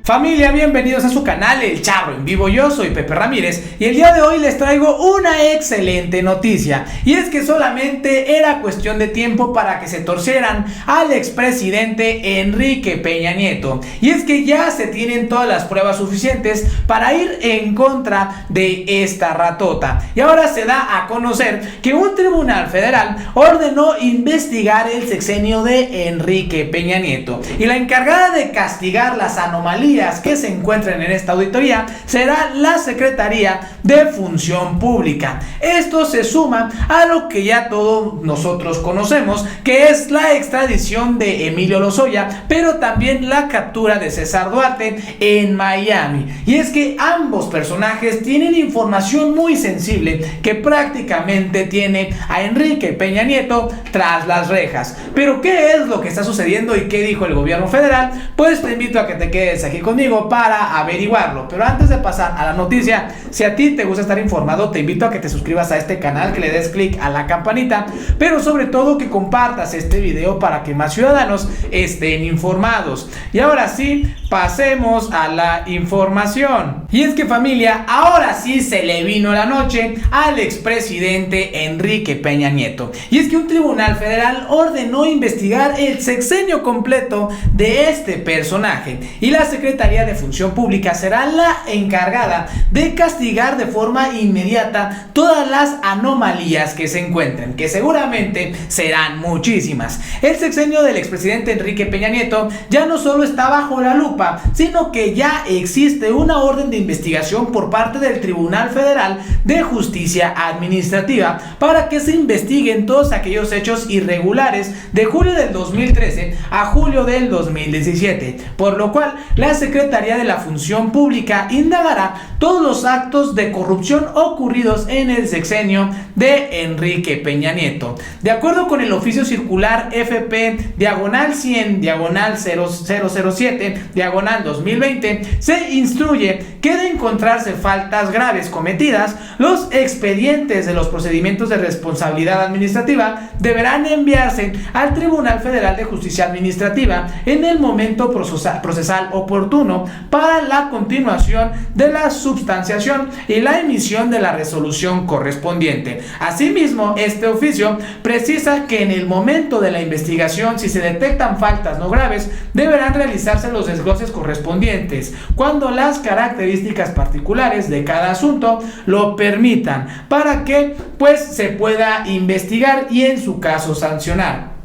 Familia, bienvenidos a su canal El Charro en Vivo. Yo soy Pepe Ramírez y el día de hoy les traigo una excelente noticia, y es que solamente era cuestión de tiempo para que se torcieran al expresidente Enrique Peña Nieto, y es que ya se tienen todas las pruebas suficientes para ir en contra de esta ratota, y ahora se da a conocer que un tribunal federal ordenó investigar el sexenio de Enrique Peña Nieto, y la encargada de castigar las anomalías que se encuentren en esta auditoría será la Secretaría de Función Pública. Esto se suma a lo que ya todos nosotros conocemos, que es la extradición de Emilio Lozoya, pero también la captura de César Duarte en Miami. Y es que ambos personajes tienen información muy sensible que prácticamente tiene a Enrique Peña Nieto tras las rejas. Pero ¿qué es lo que está sucediendo y qué dijo el gobierno federal? Pues te invito a que te quedes aquí conmigo para averiguarlo. Pero antes de pasar a la noticia, si a ti te gusta estar informado, te invito a que te suscribas a este canal, que le des clic a la campanita, pero sobre todo que compartas este video para que más ciudadanos estén informados. Y ahora sí, pasemos a la información. Y es que, familia, ahora sí se le vino la noche al expresidente Enrique Peña Nieto. Y es que un tribunal federal ordenó investigar el sexenio completo de este personaje, y la Secretaría de Función Pública será la encargada de castigar de forma inmediata todas las anomalías que se encuentren, que seguramente serán muchísimas. El sexenio del expresidente Enrique Peña Nieto ya no solo está bajo la lupa, sino que ya existe una orden de investigación por parte del Tribunal Federal de Justicia Administrativa para que se investiguen todos aquellos hechos irregulares de julio del 2013 a julio del 2017, por lo cual la Secretaría de la Función Pública indagará todos los actos de corrupción ocurridos en el sexenio de Enrique Peña Nieto. De acuerdo con el oficio circular FP/100-007/2020, se instruye que de encontrarse faltas graves cometidas, los expedientes de los procedimientos de responsabilidad administrativa deberán enviarse al Tribunal Federal de Justicia Administrativa en el momento procesal oportuno para la continuación de la substanciación y la emisión de la resolución correspondiente. Asimismo, este oficio precisa que en el momento de la investigación, si se detectan faltas no graves, deberán realizarse los desgloses correspondientes cuando las características particulares de cada asunto lo permitan, para que pues se pueda investigar y en su caso sancionar.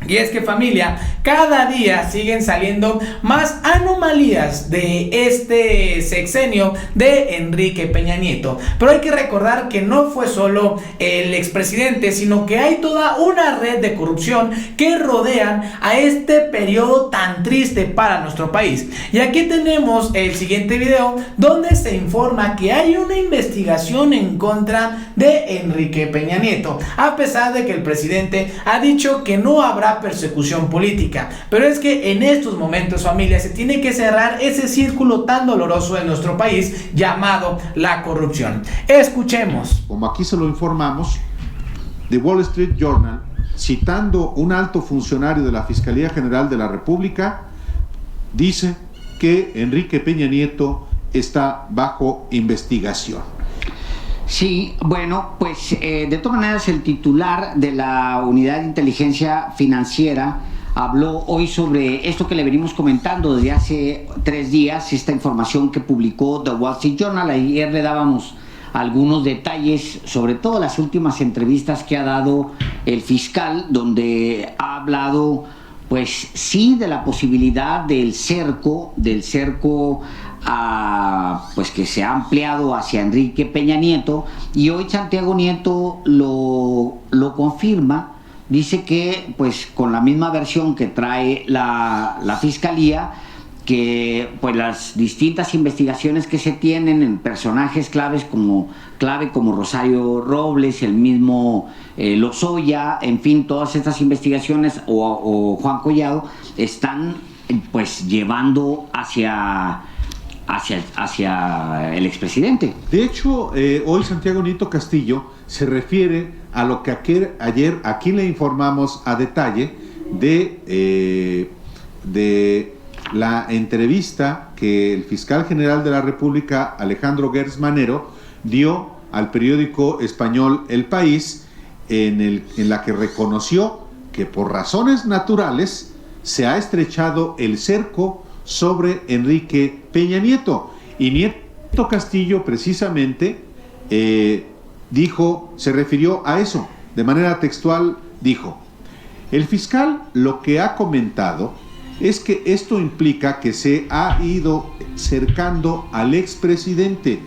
Y es que, familia, cada día siguen saliendo más anomalías de este sexenio de Enrique Peña Nieto. Pero hay que recordar que no fue solo el expresidente, sino que hay toda una red de corrupción que rodean a este periodo tan triste para nuestro país. Y aquí tenemos el siguiente video donde se informa que hay una investigación en contra de Enrique Peña Nieto, a pesar de que el presidente ha dicho que no habrá persecución política. Pero es que en estos momentos, familia, se tiene que cerrar ese círculo tan doloroso en nuestro país llamado la corrupción. Escuchemos. Como aquí se lo informamos, The Wall Street Journal, citando un alto funcionario de la Fiscalía General de la República, dice que Enrique Peña Nieto está bajo investigación. Sí, bueno, pues de todas maneras el titular de la Unidad de Inteligencia Financiera habló hoy sobre esto que le venimos comentando desde hace 3 días, esta información que publicó The Wall Street Journal. Ayer le dábamos algunos detalles, sobre todo las últimas entrevistas que ha dado el fiscal, donde ha hablado, pues sí, de la posibilidad del cerco pues que se ha ampliado hacia Enrique Peña Nieto, y hoy Santiago Nieto lo confirma. Dice que pues con la misma versión que trae la fiscalía, que pues las distintas investigaciones que se tienen en personajes clave como Rosario Robles, el mismo Lozoya, en fin, todas estas investigaciones, o Juan Collado, están pues llevando hacia el expresidente. De hecho, hoy Santiago Nieto Castillo se refiere a lo que ayer aquí le informamos a detalle de la entrevista que el fiscal general de la República, Alejandro Gertz Manero, dio al periódico español El País, en la que reconoció que por razones naturales se ha estrechado el cerco sobre Enrique Peña Nieto. Y Nieto Castillo precisamente se refirió a eso. De manera textual dijo: el fiscal lo que ha comentado es que esto implica que se ha ido cercando al expresidente,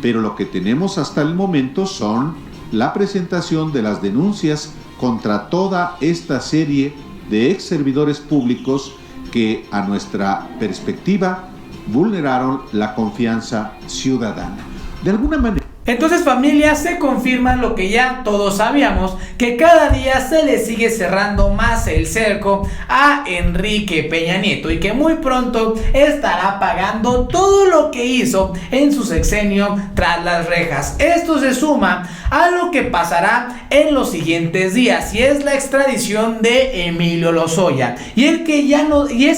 pero lo que tenemos hasta el momento son la presentación de las denuncias contra toda esta serie de ex servidores públicos que, a nuestra perspectiva, vulneraron la confianza ciudadana. De alguna manera. Entonces, familia, se confirma lo que ya todos sabíamos, que cada día se le sigue cerrando más el cerco a Enrique Peña Nieto y que muy pronto estará pagando todo lo que hizo en su sexenio tras las rejas. Esto se suma a lo que pasará en los siguientes días, y es la extradición de Emilio Lozoya, y es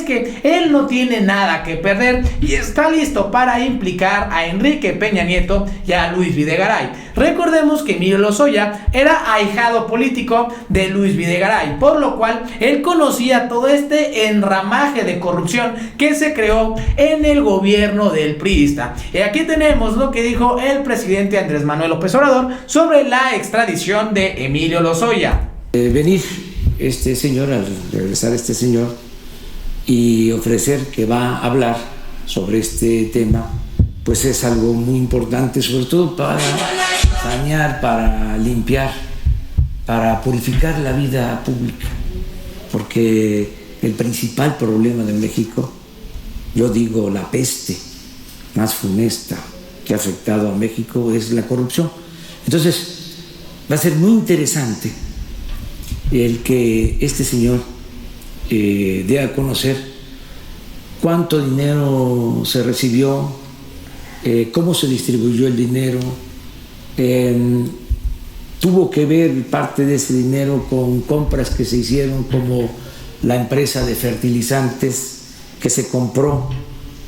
que él no tiene nada que perder y está listo para implicar a Enrique Peña Nieto y a Luis Videgaray. Recordemos que Emilio Lozoya era ahijado político de Luis Videgaray, por lo cual él conocía todo este enramaje de corrupción que se creó en el gobierno del priista. Y aquí tenemos lo que dijo el presidente Andrés Manuel López Obrador sobre la extradición de Emilio Lozoya. Venir este señor, al regresar este señor, y ofrecer que va a hablar sobre este tema, pues es algo muy importante, sobre todo para sanear, para limpiar, para purificar la vida pública, porque el principal problema de México, yo digo la peste más funesta que ha afectado a México, es la corrupción. Entonces va a ser muy interesante el que este señor dé a conocer cuánto dinero se recibió, cómo se distribuyó el dinero. Tuvo que ver parte de ese dinero con compras que se hicieron, como la empresa de fertilizantes que se compró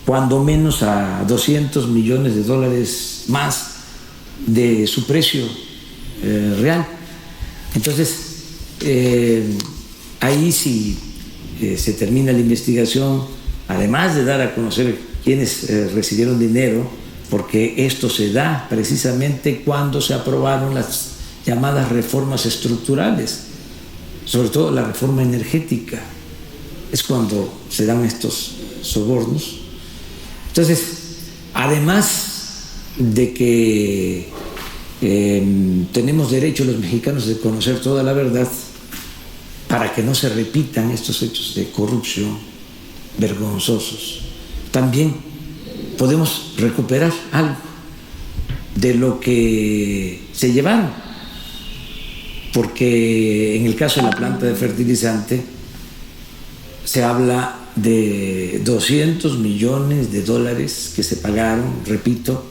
cuando menos a $200 millones más de su precio real. Entonces ahí sí se termina la investigación, además de dar a conocer quienes recibieron dinero, porque esto se da precisamente cuando se aprobaron las llamadas reformas estructurales, sobre todo la reforma energética, es cuando se dan estos sobornos. Entonces, además de que tenemos derecho los mexicanos de conocer toda la verdad para que no se repitan estos hechos de corrupción vergonzosos, también podemos recuperar algo de lo que se llevaron, porque en el caso de la planta de fertilizante se habla de $200 millones que se pagaron, repito,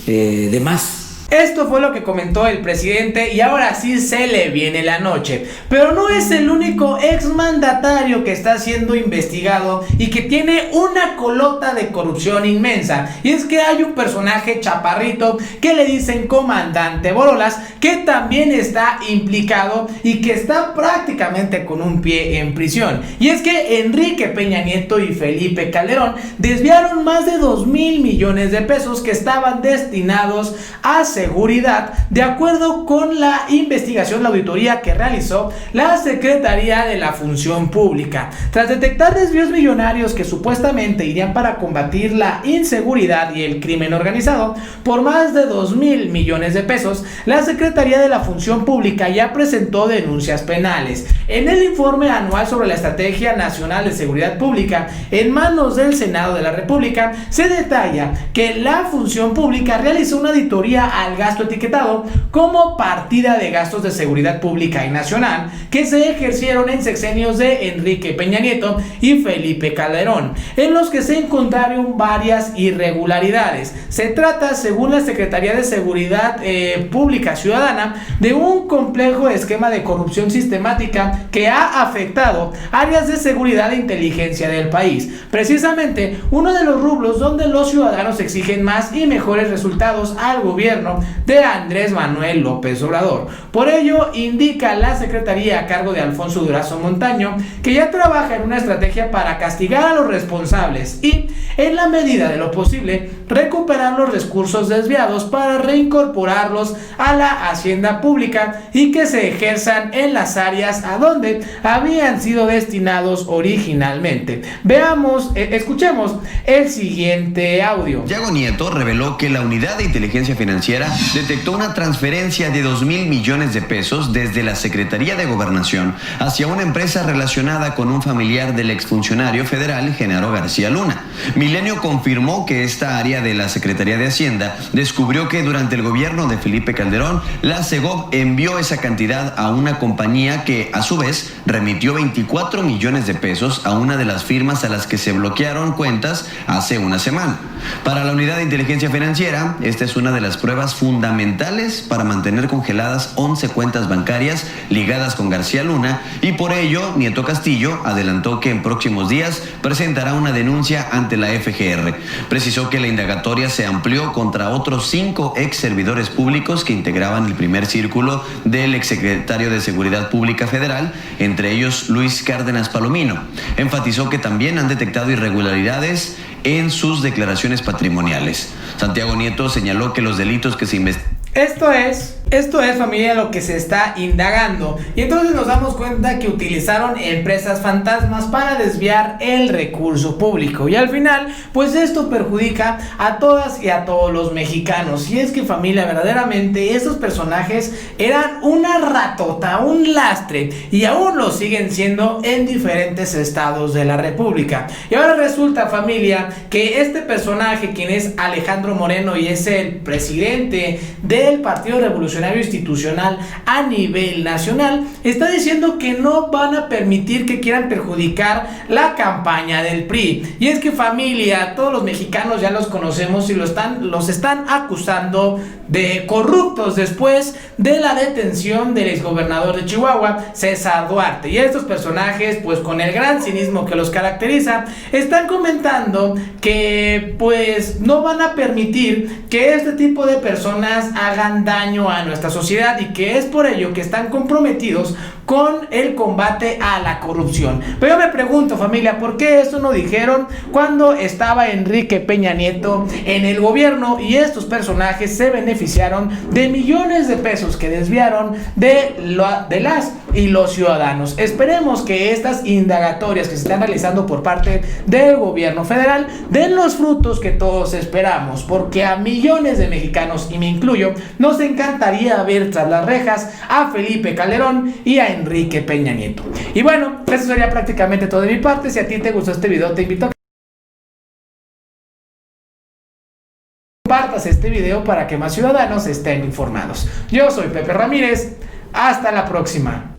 de más. Esto fue lo que comentó el presidente, y ahora sí se le viene la noche. Pero no es el único exmandatario que está siendo investigado y que tiene una colota de corrupción inmensa. Y es que hay un personaje chaparrito que le dicen Comandante Borolas, que también está implicado y que está prácticamente con un pie en prisión. Y es que Enrique Peña Nieto y Felipe Calderón desviaron más de 2,000 millones de pesos que estaban destinados a seguridad, de acuerdo con la investigación, la auditoría que realizó la Secretaría de la Función Pública. Tras detectar desvíos millonarios que supuestamente irían para combatir la inseguridad y el crimen organizado por más de 2,000 millones de pesos, la Secretaría de la Función Pública ya presentó denuncias penales. En el informe anual sobre la Estrategia Nacional de Seguridad Pública en manos del Senado de la República, se detalla que la Función Pública realizó una auditoría a al gasto etiquetado como partida de gastos de seguridad pública y nacional que se ejercieron en sexenios de Enrique Peña Nieto y Felipe Calderón, en los que se encontraron varias irregularidades. Se trata, según la Secretaría de Seguridad Pública Ciudadana, de un complejo esquema de corrupción sistemática que ha afectado áreas de seguridad e inteligencia del país. Precisamente uno de los rubros donde los ciudadanos exigen más y mejores resultados al gobierno de Andrés Manuel López Obrador. Por ello, indica la Secretaría a cargo de Alfonso Durazo Montaño que ya trabaja en una estrategia para castigar a los responsables y, en la medida de lo posible, recuperar los recursos desviados para reincorporarlos a la hacienda pública y que se ejerzan en las áreas a donde habían sido destinados originalmente. Escuchemos el siguiente audio. Santiago Nieto reveló que la Unidad de Inteligencia Financiera detectó una transferencia de 2,000 millones de pesos desde la Secretaría de Gobernación hacia una empresa relacionada con un familiar del exfuncionario federal Genaro García Luna. Milenio confirmó que esta área de la Secretaría de Hacienda descubrió que durante el gobierno de Felipe Calderón, la Segov envió esa cantidad a una compañía que, a su vez, remitió 24 millones de pesos a una de las firmas a las que se bloquearon cuentas hace una semana. Para la Unidad de Inteligencia Financiera, esta es una de las pruebas fundamentales para mantener congeladas 11 cuentas bancarias ligadas con García Luna, y por ello Nieto Castillo adelantó que en próximos días presentará una denuncia ante la FGR. Precisó que la indagatoria se amplió contra otros 5 ex servidores públicos que integraban el primer círculo del exsecretario de Seguridad Pública Federal, entre ellos Luis Cárdenas Palomino. Enfatizó que también han detectado irregularidades en sus declaraciones patrimoniales. Santiago Nieto señaló que los delitos que se investigan... Esto es, familia, lo que se está indagando. Y entonces nos damos cuenta que utilizaron empresas fantasmas para desviar el recurso público. Y al final, pues esto perjudica a todas y a todos los mexicanos. Y es que, familia, verdaderamente estos personajes eran una ratota, un lastre, y aún lo siguen siendo en diferentes estados de la República. Y ahora resulta, familia, que este personaje, quien es Alejandro Moreno y es el presidente del Partido Revolucionario Institucional a nivel nacional, está diciendo que no van a permitir que quieran perjudicar la campaña del PRI. Y es que, familia, todos los mexicanos ya los conocemos y los están acusando de corruptos después de la detención del exgobernador de Chihuahua, César Duarte. Y estos personajes, pues con el gran cinismo que los caracteriza, están comentando que pues no van a permitir que este tipo de personas hagan daño a nuestra sociedad, y que es por ello que están comprometidos con el combate a la corrupción. Pero yo me pregunto, familia, ¿por qué esto no dijeron cuando estaba Enrique Peña Nieto en el gobierno y estos personajes se beneficiaron de millones de pesos que desviaron de las y los ciudadanos? Esperemos que estas indagatorias que se están realizando por parte del gobierno federal den los frutos que todos esperamos, porque a millones de mexicanos, y me incluyo, nos encantaría ver tras las rejas a Felipe Calderón y a Enrique Peña Nieto. Y bueno, eso sería prácticamente todo de mi parte. Si a ti te gustó este video, te invito a que compartas este video para que más ciudadanos estén informados. Yo soy Pepe Ramírez. Hasta la próxima.